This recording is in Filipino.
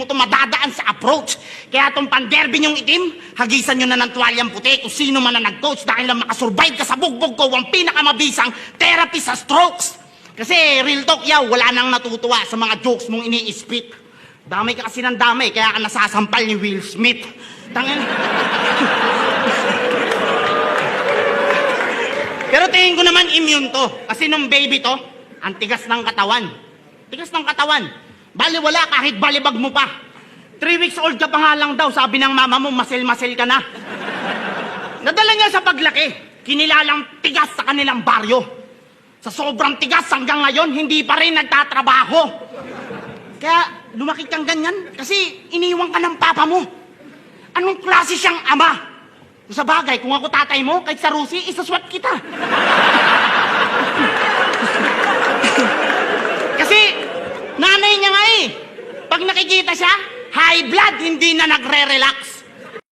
mo to madadaan sa approach. Kaya tong panderby yung itim, hagisan nyo na ng tuwalyang puti kung sino man na nag-coach dahil lang makasurvive ka sa bugbog ko ang pinakamabisang therapy sa strokes. Kasi real talk yaw, wala nang natutuwa sa mga jokes mong ini-spit. Damay ka kasi ng damay, kaya ka nasasampal ni Will Smith. Tangin. Pero tingin ko naman immune to. Kasi nung baby to, ang tigas ng katawan. Tigas ng katawan. Baliwala kahit balibag mo pa. 3 weeks old ka pa nga lang daw, sabi ng mama mo, masil-masil ka na. Nadala niya sa paglaki. Kinilalang tigas sa kanilang baryo. Sa sobrang tigas hanggang ngayon, hindi pa rin nagtatrabaho. Kaya lumaki kang ganyan kasi iniwan ka ng papa mo. Anong klase siyang ama? Sa bagay, kung ako tatay mo, kahit sa Rusi, isaswat kita. Kasi nanay niya nga eh. Pag nakikita siya, high blood, hindi na nagre-relax.